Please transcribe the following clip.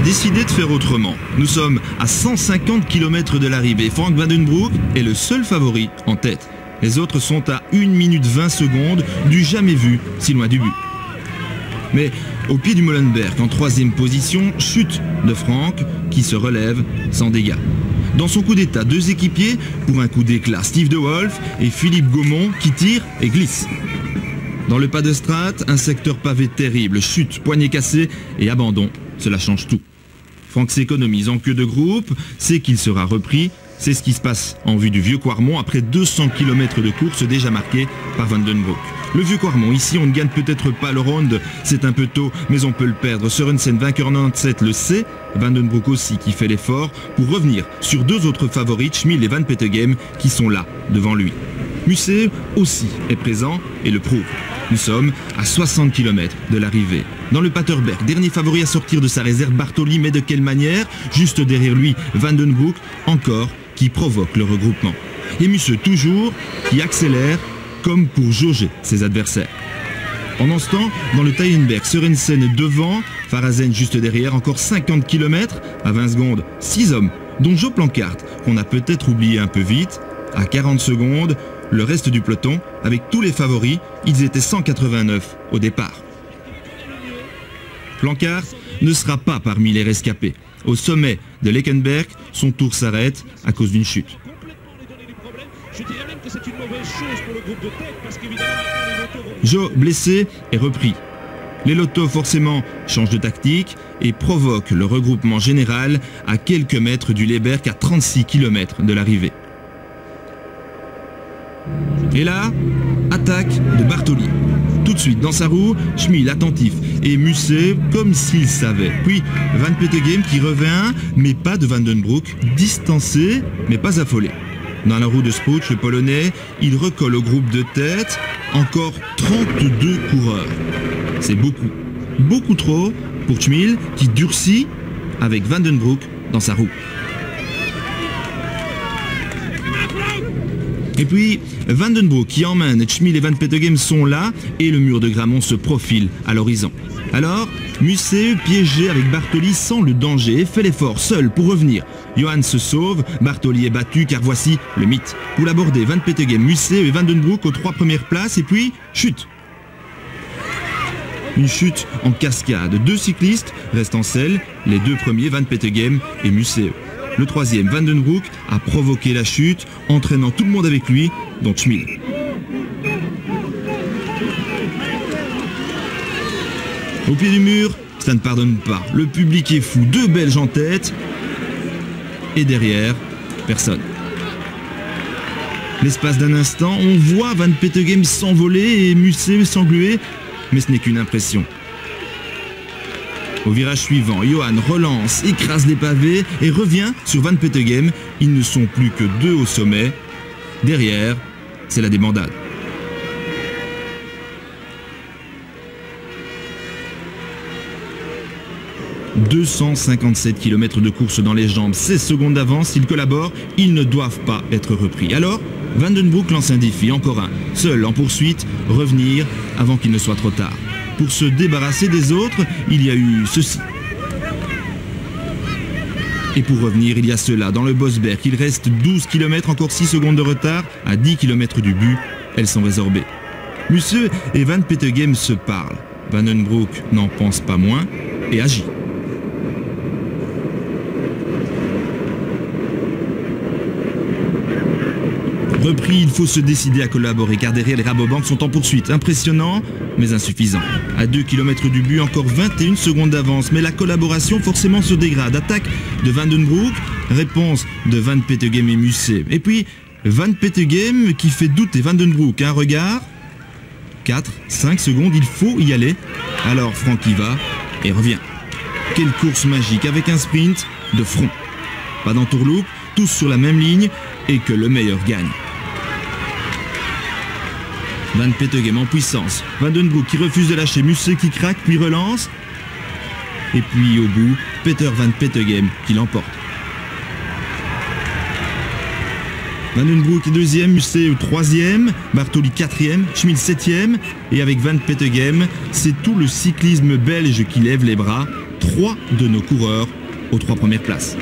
décidé de faire autrement. Nous sommes à 150 km de l'arrivée. Frank Van Den Broek est le seul favori en tête. Les autres sont à 1 minute 20 secondes du jamais vu si loin du but. Mais au pied du Molenberg, en 3e position, chute de Frank qui se relève sans dégâts. Dans son coup d'état, 2 équipiers pour un coup d'éclat. Steve De Wolf et Philippe Gaumont qui tirent et glissent. Dans le pas de Strat, un secteur pavé terrible, chute, poignet cassé et abandon. Cela change tout. Frank s'économise en queue de groupe, sait qu'il sera repris. C'est ce qui se passe en vue du Vieux Quarmont après 200 km de course déjà marqués par Van Den Broek. Le Vieux Quarmont, ici on ne gagne peut-être pas le round, c'est un peu tôt, mais on peut le perdre. Sørensen, vainqueur 97, le sait. Van Den Broek aussi qui fait l'effort pour revenir sur 2 autres favoris, Schmil et Van Petegem, qui sont là, devant lui. Museeuw aussi est présent et le prouve. Nous sommes à 60 km de l'arrivée. Dans le Paterberg, dernier favori à sortir de sa réserve, Bartoli, mais de quelle manière? Juste derrière lui, Van Den Broek, encore, qui provoque le regroupement. Et Museeuw toujours, qui accélère comme pour jauger ses adversaires. Pendant ce temps, dans le Tyenberg, Sørensen devant, Farazen juste derrière, encore 50 km, à 20 secondes, 6 hommes, dont Joe Planckaert, qu'on a peut-être oublié un peu vite, à 40 secondes, le reste du peloton, avec tous les favoris, ils étaient 189 au départ. Planckaert ne sera pas parmi les rescapés. Au sommet de Leckenberg, son tour s'arrête à cause d'une chute. Joe, blessé, est repris. Les Lotto forcément changent de tactique et provoquent le regroupement général à quelques mètres du Leberg à 36 km de l'arrivée. Et là, attaque de Bartoli. Tout de suite dans sa roue, Schmil attentif et Museeuw comme s'il savait. Puis Van Petegem qui revient, mais pas de Van Den Broek, distancé mais pas affolé. Dans la roue de Sprouch, le Polonais, il recolle au groupe de tête, encore 32 coureurs. C'est beaucoup, beaucoup trop pour Schmil qui durcit avec Van Den Broek dans sa roue. Et puis, Van Den Broek qui emmène Schmil et Van Petegem sont là et le mur de Grammont se profile à l'horizon. Alors, Museeuw piégé avec Bartoli sent le danger et fait l'effort seul pour revenir. Johan se sauve, Bartoli est battu car voici le mythe. Pour l'aborder, Van Petegem, Museeuw et Van Den Broek aux 3 premières places et puis chute. Une chute en cascade. 2 cyclistes restent en selle, les 2 premiers, Van Petegem et Museeuw. Le 3e, Van Den Broek, a provoqué la chute, entraînant tout le monde avec lui, dont Schmil. Au pied du mur, ça ne pardonne pas. Le public est fou, 2 Belges en tête. Et derrière, personne. L'espace d'un instant, on voit Van Petegem s'envoler et Museeuw s'engluer, mais ce n'est qu'une impression. Au virage suivant, Johan relance, écrase les pavés et revient sur Van Petegem. Ils ne sont plus que 2 au sommet. Derrière, c'est la débandade. « 257 km de course dans les jambes, 16 secondes d'avance, ils collaborent, ils ne doivent pas être repris. » Alors, Van Den Broek lance un défi, encore un. Seul en poursuite, revenir avant qu'il ne soit trop tard. Pour se débarrasser des autres, il y a eu ceci. Et pour revenir, il y a cela. Dans le Bosberg, il reste 12 km, encore 6 secondes de retard. À 10 km du but, elles sont résorbées. Museeuw et Van Petegem se parlent. Van Den Broek n'en pense pas moins et agit. Repris, il faut se décider à collaborer car derrière les Rabobank sont en poursuite. Impressionnant, mais insuffisant. À 2 km du but, encore 21 secondes d'avance, mais la collaboration forcément se dégrade. Attaque de Van Den Broek, réponse de Van Petegem et Museeuw. Et puis, Van Petegem qui fait douter Van Den Broek. Un regard, 4, 5 secondes, il faut y aller. Alors Frank y va et revient. Quelle course magique avec un sprint de front. Pas d'entourloupe, tous sur la même ligne et que le meilleur gagne. Van Petegem en puissance, Van Den Broek qui refuse de lâcher, Museeuw qui craque puis relance. Et puis au bout, Peter Van Petegem qui l'emporte. Van Den Broek 2e, Museeuw 3e, Bartoli 4e, Schmil 7e. Et avec Van Petegem, c'est tout le cyclisme belge qui lève les bras. 3 de nos coureurs aux 3 premières places.